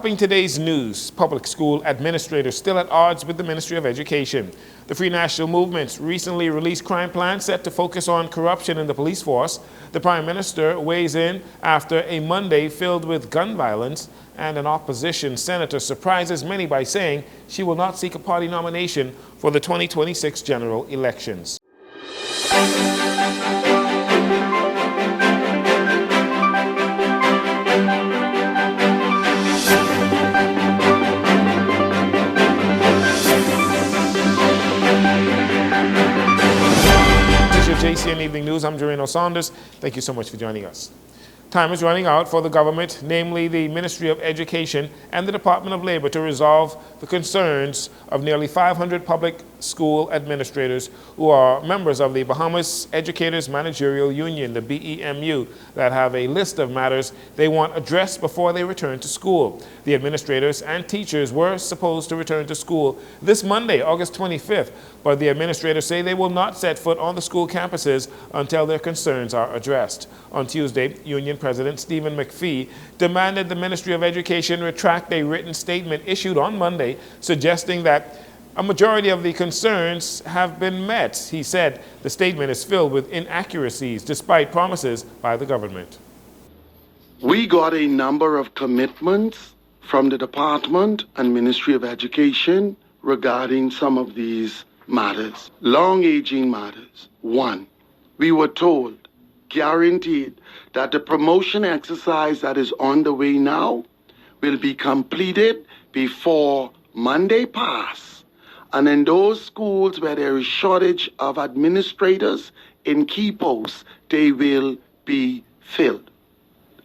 Today's news, public school administrators still at odds with the Ministry of Education. The Free National Movement's recently released crime plan set to focus on corruption in the police force. The Prime Minister weighs in after a Monday filled with gun violence, and an opposition senator surprises many by saying she will not seek a party nomination for the 2026 general elections. Jcn Evening News. I'm Jcn News. Thank you so much for joining us. Time is running out for the government, namely the Ministry of Education and the Department of Labor, to resolve the concerns of nearly 500 public school administrators who are members of the Bahamas Educators Managerial Union, the BEMU, that have a list of matters they want addressed before they return to school. The administrators and teachers were supposed to return to school this Monday, August 25th, but the administrators say they will not set foot on the school campuses until their concerns are addressed. On Tuesday, Union President Stephen McPhee demanded the Ministry of Education retract a written statement issued on Monday suggesting that a majority of the concerns have been met. He said the statement is filled with inaccuracies despite promises by the government. We got a number of commitments from the Department and Ministry of Education regarding some of these matters, long-aging matters. One, we were told, guaranteed, that the promotion exercise that is on the way now will be completed before Monday pass. And in those schools where there is shortage of administrators in key posts, they will be filled.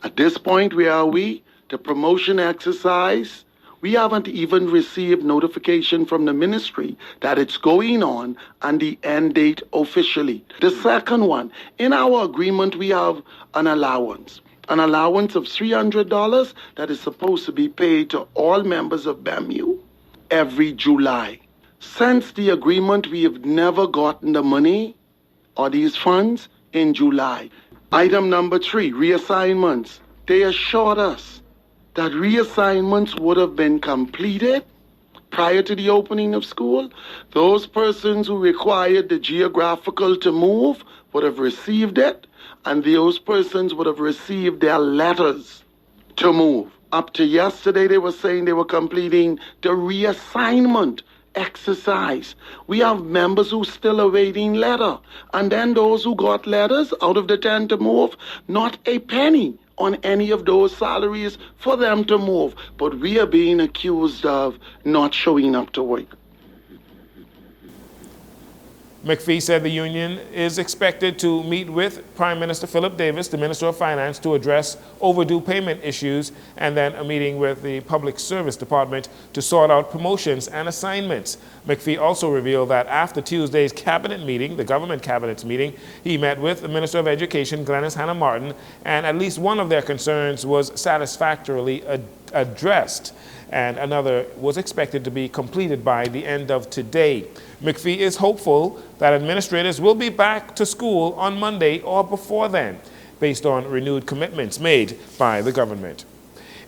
At this point, where are we? The promotion exercise, we haven't even received notification from the ministry that it's going on and the end date officially. The second one, in our agreement, we have an allowance of $300 that is supposed to be paid to all members of BEMU every July. Since the agreement, we have never gotten the money or these funds in July. Item number 3, reassignments. They assured us that reassignments would have been completed prior to the opening of school. Those persons who required the geographical to move would have received it, and those persons would have received their letters to move. Up to yesterday, they were saying they were completing the reassignment exercise. We have members who still awaiting letter, and then those who got letters out of the 10 to move, not a penny on any of those salaries for them to move. But we are being accused of not showing up to work. McPhee said the union is expected to meet with Prime Minister Philip Davis, the Minister of Finance, to address overdue payment issues, and then a meeting with the Public Service Department to sort out promotions and assignments. McPhee also revealed that after Tuesday's cabinet meeting, the government cabinet's meeting, he met with the Minister of Education, Glenys Hannah Martin, and at least one of their concerns was satisfactorily addressed, and another was expected to be completed by the end of today. McPhee is hopeful that administrators will be back to school on Monday or before then, based on renewed commitments made by the government.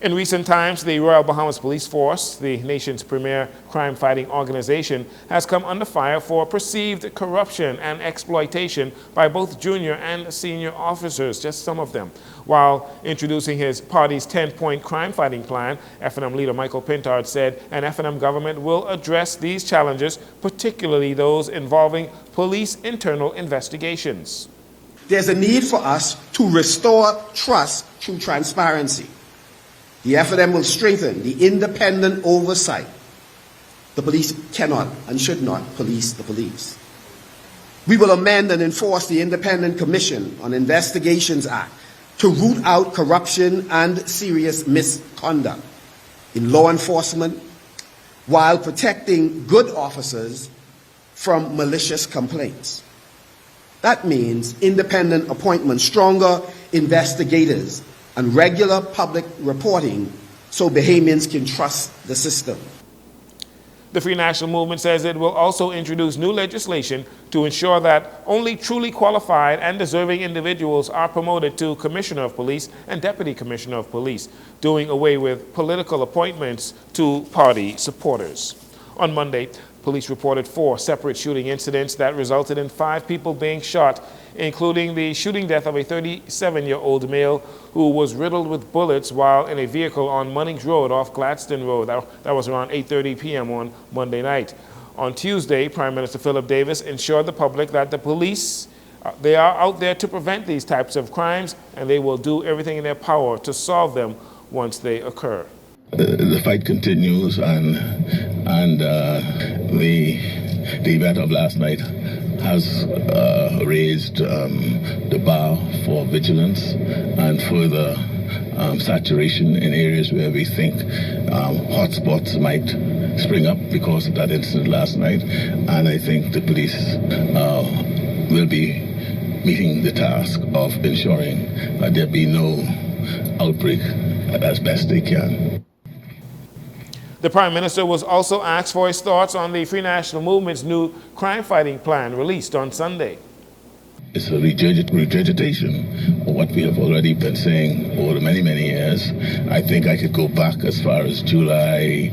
In recent times, the Royal Bahamas Police Force, the nation's premier crime-fighting organization, has come under fire for perceived corruption and exploitation by both junior and senior officers, just some of them. While introducing his party's 10-point crime-fighting plan, FNM leader Michael Pintard said an FNM government will address these challenges, particularly those involving police internal investigations. There's a need for us to restore trust through transparency. The FNM will strengthen the independent oversight. The police cannot and should not police the police. We will amend and enforce the Independent Commission on Investigations Act to root out corruption and serious misconduct in law enforcement while protecting good officers from malicious complaints. That means independent appointments, stronger investigators, and regular public reporting so Bahamians can trust the system. The Free National Movement says it will also introduce new legislation to ensure that only truly qualified and deserving individuals are promoted to Commissioner of Police and Deputy Commissioner of Police, doing away with political appointments to party supporters. On Monday, police reported 4 separate shooting incidents that resulted in 5 people being shot, including the shooting death of a 37-year-old male who was riddled with bullets while in a vehicle on Munnings Road off Gladstone Road. That was around 8:30 p.m. on Monday night. On Tuesday, Prime Minister Philip Davis assured the public that the police, they are out there to prevent these types of crimes, and they will do everything in their power to solve them once they occur. The fight continues, and the event of last night has raised the bar for vigilance and further saturation in areas where we think hotspots might spring up because of that incident last night. And I think the police will be meeting the task of ensuring that there be no outbreak as best they can. The Prime Minister was also asked for his thoughts on the Free National Movement's new crime-fighting plan released on Sunday. It's a regurgitation of what we have already been saying over many, many years. I think I could go back as far as July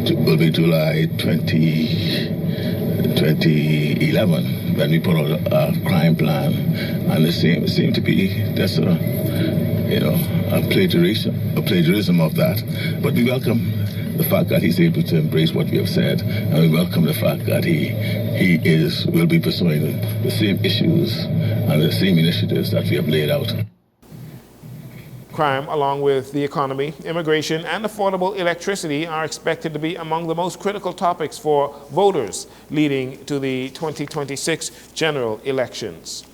2011, when we put out a crime plan, and it seemed to be just a plagiarism of that. But we welcome the fact that he's able to embrace what we have said, and we welcome the fact that he will be pursuing the same issues and the same initiatives that we have laid out. Crime, along with the economy, immigration, and affordable electricity are expected to be among the most critical topics for voters leading to the 2026 general elections.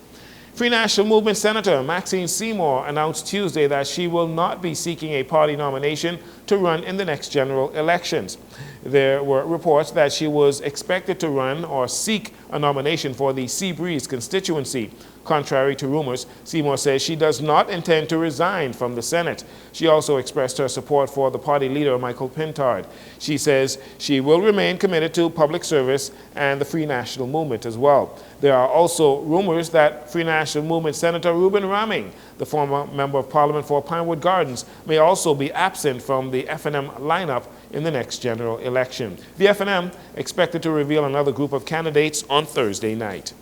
Free National Movement Senator Maxine Seymour announced Tuesday that she will not be seeking a party nomination to run in the next general elections. There were reports that she was expected to run or seek a nomination for the Seabreeze constituency. Contrary to rumors, Seymour says she does not intend to resign from the Senate. She also expressed her support for the party leader, Michael Pintard. She says she will remain committed to public service and the Free National Movement as well. There are also rumors that Free National Movement Senator Reuben Ramming, the former Member of Parliament for Pinewood Gardens, may also be absent from the FNM lineup in the next general election. The FNM expected to reveal another group of candidates on Thursday night.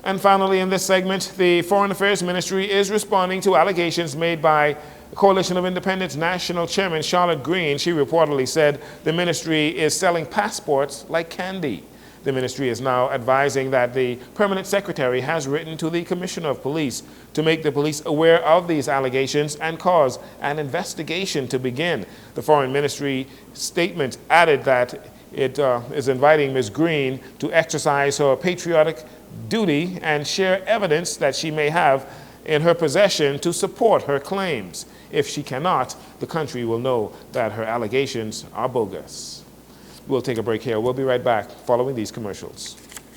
And finally, in this segment, the Foreign Affairs Ministry is responding to allegations made by Coalition of Independents National Chairman Charlotte Green. She reportedly said the ministry is selling passports like candy. The ministry is now advising that the permanent secretary has written to the Commissioner of Police to make the police aware of these allegations and cause an investigation to begin. The Foreign Ministry statement added that it is inviting Ms. Green to exercise her patriotic duty and share evidence that she may have in her possession to support her claims. If she cannot, the country will know that her allegations are bogus. We'll take a break here. We'll be right back following these commercials.